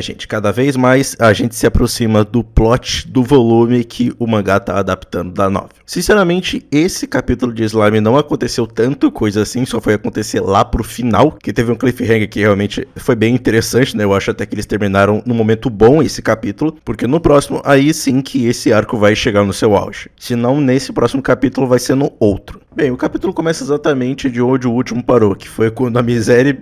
Gente, cada vez mais a gente se aproxima do plot do volume que o mangá tá adaptando da novel. Sinceramente, esse capítulo de Slime não aconteceu tanto coisa assim, só foi acontecer lá pro final, que teve um cliffhanger que realmente foi bem interessante, né? Eu acho até que eles terminaram num momento bom esse capítulo, porque no próximo, aí sim que esse arco vai chegar no seu auge. Se não nesse próximo capítulo, vai ser no outro. Bem, o capítulo começa exatamente de onde o último parou, que foi quando a Miséria,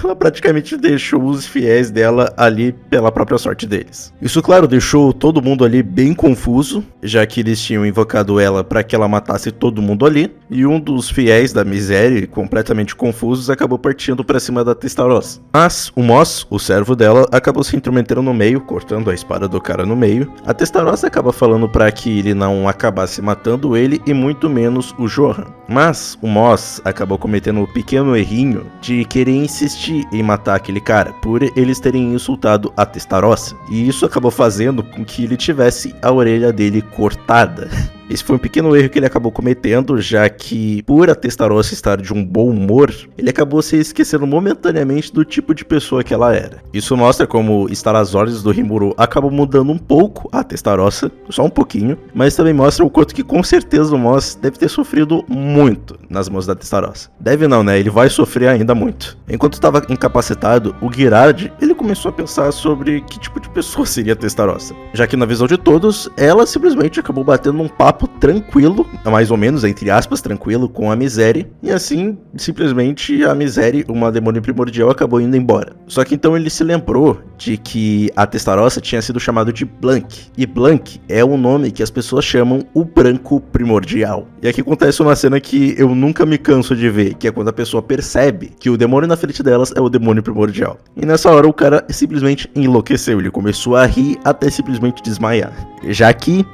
ela praticamente deixou os fiéis dela ali pela própria sorte deles. Isso, claro, deixou todo mundo ali bem confuso, já que eles tinham invocado ela para que ela matasse todo mundo ali, e um dos fiéis da Miséria, completamente confusos, acabou partindo para cima da Testarossa. Mas o Moss, o servo dela, acabou se intrometendo no meio, cortando a espada do cara no meio. A Testarossa acaba falando para que ele não acabasse matando ele e muito menos o Johan. Mas o Moss acabou cometendo um pequeno errinho de querer insistir em matar aquele cara, por eles terem insultado a Testarossa. E isso acabou fazendo com que ele tivesse a orelha dele cortada. Esse foi um pequeno erro que ele acabou cometendo, já que, por a Testarossa estar de um bom humor, ele acabou se esquecendo momentaneamente do tipo de pessoa que ela era. Isso mostra como estar às ordens do Rimuru acabou mudando um pouco a Testarossa, só um pouquinho, mas também mostra o quanto que com certeza o Moss deve ter sofrido muito nas mãos da Testarossa. Deve não, né? Ele vai sofrer ainda muito. Enquanto estava incapacitado, o Girard, ele começou a pensar sobre que tipo de pessoa seria a Testarossa, já que na visão de todos, ela simplesmente acabou batendo um papo tranquilo, mais ou menos, entre aspas, tranquilo, com a Miséria, e assim, simplesmente a Miséria, uma demônio primordial, acabou indo embora. Só que então ele se lembrou de que a Testarossa tinha sido chamado de Blank, e Blank é o nome que as pessoas chamam o branco primordial. E aqui acontece uma cena que eu nunca me canso de ver, que é quando a pessoa percebe que o demônio na frente delas é o demônio primordial. E nessa hora o cara simplesmente enlouqueceu, ele começou a rir até simplesmente desmaiar. Já que,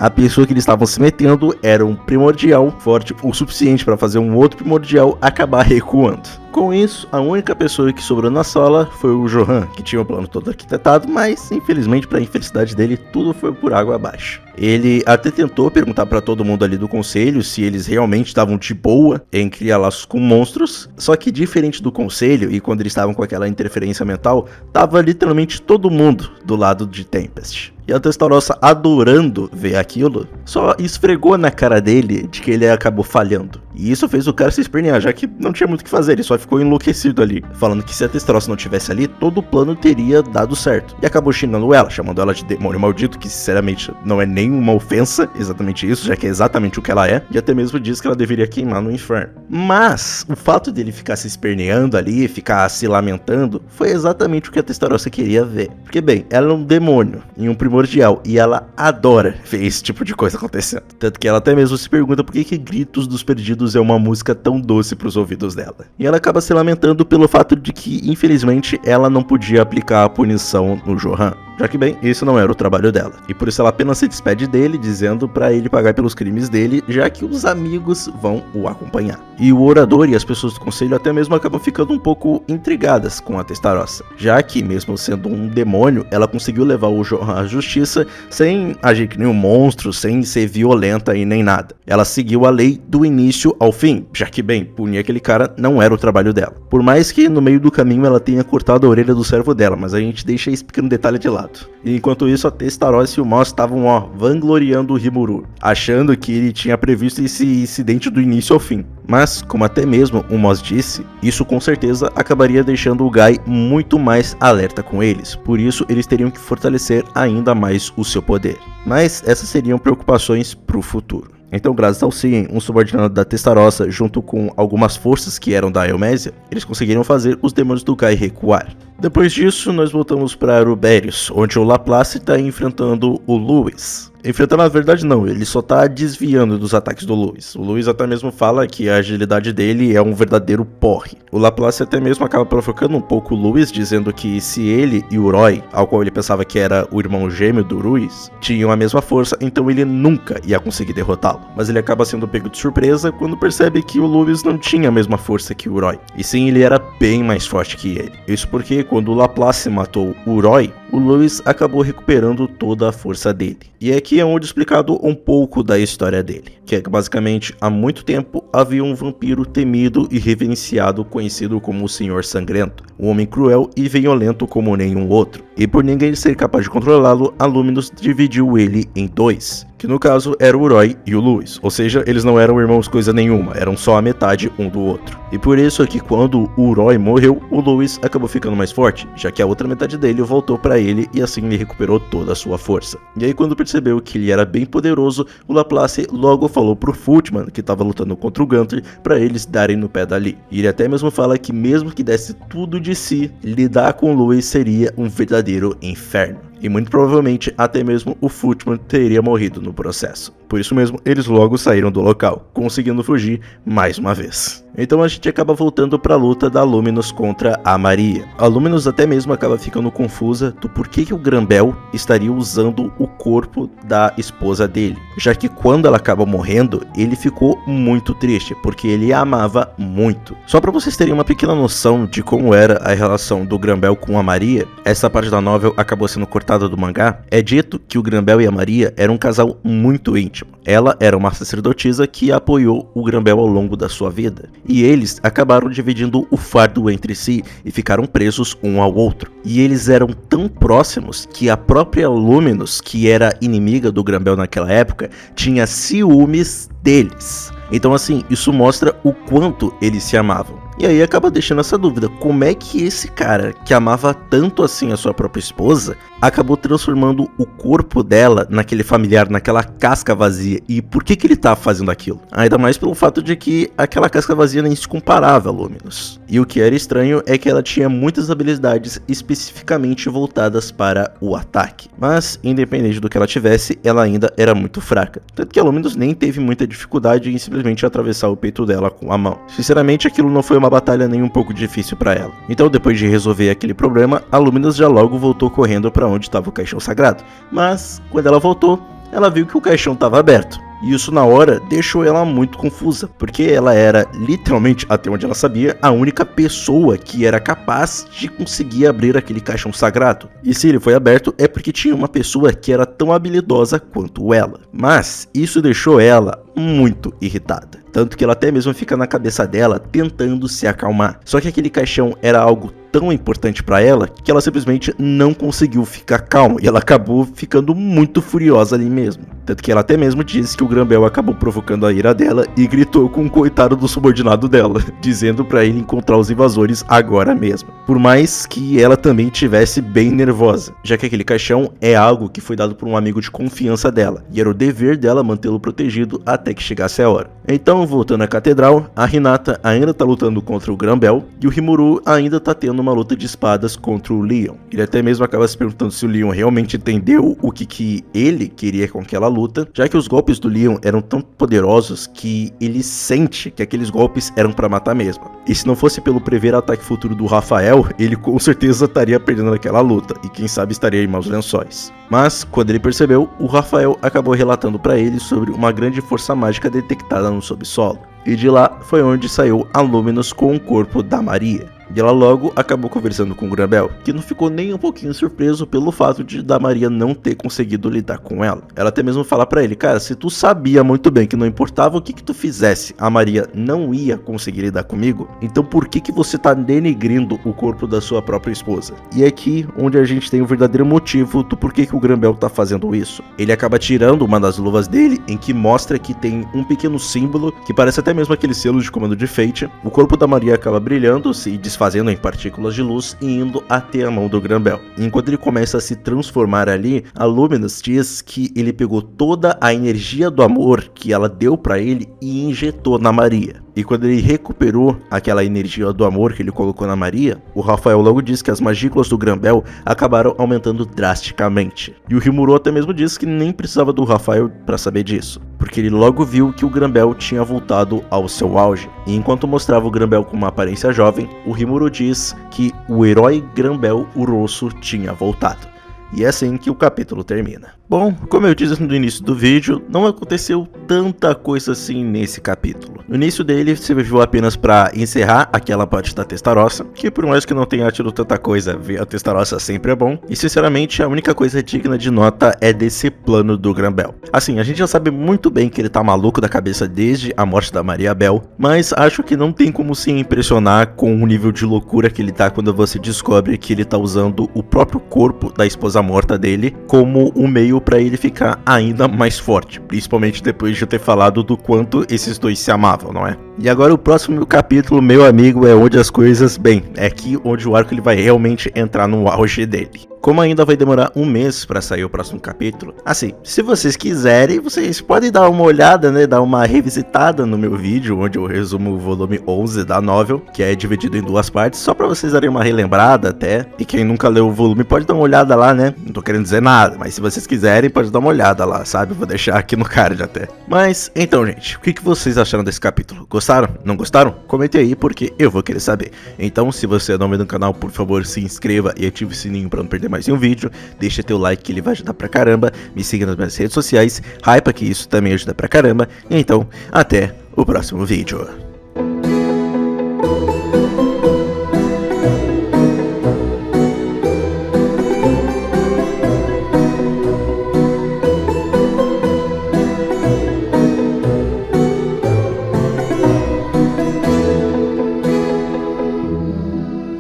a pessoa que eles estavam se metendo era um primordial forte o suficiente para fazer um outro primordial acabar recuando. Com isso, a única pessoa que sobrou na sala foi o Johan, que tinha o plano todo arquitetado, mas infelizmente, para a infelicidade dele, tudo foi por água abaixo. Ele até tentou perguntar para todo mundo ali do conselho se eles realmente estavam de boa em criar laços com monstros, só que diferente do conselho e quando eles estavam com aquela interferência mental, tava literalmente todo mundo do lado de Tempest. E a Testarossa, adorando ver aquilo, só esfregou na cara dele de que ele acabou falhando. E isso fez o cara se espernear, já que não tinha muito o que fazer, ele só ficou enlouquecido ali, falando que se a Testarossa não tivesse ali, todo o plano teria dado certo. E acabou xingando ela, chamando ela de demônio maldito, que sinceramente não é nenhuma ofensa, exatamente isso, já que é exatamente o que ela é, e até mesmo diz que ela deveria queimar no inferno. Mas o fato dele ficar se esperneando ali, ficar se lamentando, foi exatamente o que a Testarossa queria ver. Porque ela é um demônio, e um primordial, e ela adora ver esse tipo de coisa acontecendo. Tanto que ela até mesmo se pergunta por que Gritos dos Perdidos é uma música tão doce pros ouvidos dela. E ela acaba se lamentando pelo fato de que, infelizmente, ela não podia aplicar a punição no Johan, já que isso não era o trabalho dela. E por isso ela apenas se despede dele, dizendo pra ele pagar pelos crimes dele, já que os amigos vão o acompanhar. E o orador e as pessoas do conselho até mesmo acabam ficando um pouco intrigadas com a Testarossa, já que, mesmo sendo um demônio, ela conseguiu levar o Johan à justiça sem agir que nem um monstro, sem ser violenta e nem nada. Ela seguiu a lei do início ao fim, já que, punir aquele cara não era o trabalho dela. Por mais que no meio do caminho ela tenha cortado a orelha do servo dela, mas a gente deixa esse pequeno detalhe de lado. E enquanto isso, a Testarossa e o Moss estavam, vangloriando o Rimuru, achando que ele tinha previsto esse incidente do início ao fim. Mas, como até mesmo o Moss disse, isso com certeza acabaria deixando o Guy muito mais alerta com eles, por isso eles teriam que fortalecer ainda mais o seu poder. Mas essas seriam preocupações pro futuro. Então, graças ao Sien, um subordinado da Testarossa, junto com algumas forças que eram da Elmésia, eles conseguiram fazer os demônios do Guy recuar. Depois disso, nós voltamos para Aruberius, onde o Laplace está enfrentando o Lewis. Enfrentando, na verdade, não, ele só tá desviando dos ataques do Lewis. O Lewis até mesmo fala que a agilidade dele é um verdadeiro porre. O Laplace até mesmo acaba provocando um pouco o Lewis, dizendo que se ele e o Roy, ao qual ele pensava que era o irmão gêmeo do Ruiz, tinham a mesma força, então ele nunca ia conseguir derrotá-lo. Mas ele acaba sendo pego de surpresa quando percebe que o Lewis não tinha a mesma força que o Roy. E sim, ele era bem mais forte que ele. Isso porque quando o Laplace matou o Roy, o Lewis acabou recuperando toda a força dele. E aqui é onde é explicado um pouco da história dele, que é que basicamente há muito tempo havia um vampiro temido e reverenciado conhecido como o Senhor Sangrento, um homem cruel e violento como nenhum outro. E por ninguém ser capaz de controlá-lo, a Luminous dividiu ele em dois, que no caso era o Roy e o Lewis, ou seja, eles não eram irmãos coisa nenhuma, eram só a metade um do outro. E por isso é que quando o Roy morreu, o Lewis acabou ficando mais forte, já que a outra metade dele voltou para ele e assim ele recuperou toda a sua força. E aí quando percebeu que ele era bem poderoso, o Laplace logo falou pro Footman, que estava lutando contra o Gunther, para eles darem no pé dali. E ele até mesmo fala que mesmo que desse tudo de si, lidar com o Lewis seria um verdadeiro inferno. E muito provavelmente até mesmo o Footman teria morrido no processo. Por isso mesmo, eles logo saíram do local, conseguindo fugir mais uma vez. Então a gente acaba voltando para a luta da Luminous contra a Maria. A Luminous até mesmo acaba ficando confusa do porquê que o Granbell estaria usando o corpo da esposa dele, já que quando ela acaba morrendo, ele ficou muito triste, porque ele a amava muito. Só para vocês terem uma pequena noção de como era a relação do Granbell com a Maria, essa parte da novel acabou sendo cortada do mangá. É dito que o Granbell e a Maria eram um casal muito íntimo. Ela era uma sacerdotisa que apoiou o Granbell ao longo da sua vida. E eles acabaram dividindo o fardo entre si e ficaram presos um ao outro. E eles eram tão próximos que a própria Luminous, que era inimiga do Granbell naquela época, tinha ciúmes deles. Então assim, isso mostra o quanto eles se amavam. E aí acaba deixando essa dúvida, como é que esse cara, que amava tanto assim a sua própria esposa, acabou transformando o corpo dela naquele familiar, naquela casca vazia, e por que ele tá fazendo aquilo? Ainda mais pelo fato de que aquela casca vazia nem se comparava a Luminous. E o que era estranho é que ela tinha muitas habilidades especificamente voltadas para o ataque, mas independente do que ela tivesse, ela ainda era muito fraca, tanto que a Luminous nem teve muita dificuldade em simplesmente atravessar o peito dela com a mão. Sinceramente, aquilo não foi uma batalha nem um pouco difícil para ela. Então, depois de resolver aquele problema, a Luminous já logo voltou correndo para onde estava o caixão sagrado. Mas, quando ela voltou, ela viu que o caixão estava aberto. E isso na hora deixou ela muito confusa, porque ela era, literalmente, até onde ela sabia, a única pessoa que era capaz de conseguir abrir aquele caixão sagrado. E se ele foi aberto é porque tinha uma pessoa que era tão habilidosa quanto ela. Mas isso deixou ela muito irritada, tanto que ela até mesmo fica na cabeça dela tentando se acalmar. Só que aquele caixão era algo tão importante para ela que ela simplesmente não conseguiu ficar calma e ela acabou ficando muito furiosa ali mesmo. Tanto que ela até mesmo disse que o Granbell acabou provocando a ira dela e gritou com o coitado do subordinado dela, dizendo para ele encontrar os invasores agora mesmo. Por mais que ela também estivesse bem nervosa, já que aquele caixão é algo que foi dado por um amigo de confiança dela e era o dever dela mantê-lo protegido até que chegasse a hora. Então, voltando à catedral, a Hinata ainda tá lutando contra o Granbell e o Rimuru ainda tá tendo uma luta de espadas contra o Leon. Ele até mesmo acaba se perguntando se o Leon realmente entendeu o que ele queria com aquela luta, já que os golpes do Leon eram tão poderosos que ele sente que aqueles golpes eram para matar mesmo. E se não fosse pelo prever ataque futuro do Rafael, ele com certeza estaria perdendo aquela luta e quem sabe estaria em maus lençóis. Mas, quando ele percebeu, o Rafael acabou relatando para ele sobre uma grande força mágica detectada no subsolo. E de lá foi onde saiu a Luminous com o corpo da Maria. E ela logo acabou conversando com o Granbell, que não ficou nem um pouquinho surpreso pelo fato de da Maria não ter conseguido lidar com ela. Ela até mesmo fala pra ele, cara, se tu sabia muito bem que não importava o que tu fizesse, a Maria não ia conseguir lidar comigo, então por que você tá denegrindo o corpo da sua própria esposa? E é aqui onde a gente tem o verdadeiro motivo do porquê que o Granbell tá fazendo isso. Ele acaba tirando uma das luvas dele, em que mostra que tem um pequeno símbolo, que parece até mesmo aquele selo de comando de Fate. O corpo da Maria acaba brilhando, se desfazendo em partículas de luz e indo até a mão do Granbell. Enquanto ele começa a se transformar ali, a Luminous diz que ele pegou toda a energia do amor que ela deu pra ele e injetou na Maria. E quando ele recuperou aquela energia do amor que ele colocou na Maria, o Rafael logo diz que as magículas do Granbell acabaram aumentando drasticamente. E o Rimuru até mesmo diz que nem precisava do Rafael para saber disso, porque ele logo viu que o Granbell tinha voltado ao seu auge. E enquanto mostrava o Granbell com uma aparência jovem, o Rimuru diz que o herói Granbell Urosso tinha voltado. E é assim que o capítulo termina. Bom, como eu disse no início do vídeo, não aconteceu tanta coisa assim nesse capítulo. No início dele serviu apenas para encerrar aquela parte da Testarossa, que por mais que não tenha tido tanta coisa, ver a Testarossa sempre é bom, e sinceramente a única coisa digna de nota é desse plano do Grambel. Assim, a gente já sabe muito bem que ele tá maluco da cabeça desde a morte da Maria Bel, mas acho que não tem como se impressionar com o nível de loucura que ele tá quando você descobre que ele tá usando o próprio corpo da esposa morta dele como um meio para ele ficar ainda mais forte, principalmente depois de ter falado do quanto esses dois se amavam, não é? E agora o próximo capítulo, meu amigo, é onde as coisas, bem, é aqui onde o arco ele vai realmente entrar no auge dele. Como ainda vai demorar um mês para sair o próximo capítulo, assim, se vocês quiserem, vocês podem dar uma olhada, né, dar uma revisitada no meu vídeo, onde eu resumo o volume 11 da novel, que é dividido em duas partes, só para vocês darem uma relembrada até, e quem nunca leu o volume pode dar uma olhada lá, né, não tô querendo dizer nada, mas se vocês quiserem, pode dar uma olhada lá, sabe, vou deixar aqui no card até. Mas, então gente, o que vocês acharam desse capítulo? Gostaram? Não gostaram? Comente aí, porque eu vou querer saber. Então, se você é novo no canal, por favor, se inscreva e ative o sininho para não perder mais um vídeo, deixa teu like que ele vai ajudar pra caramba, me siga nas minhas redes sociais, hypa que isso também ajuda pra caramba, e então, até o próximo vídeo.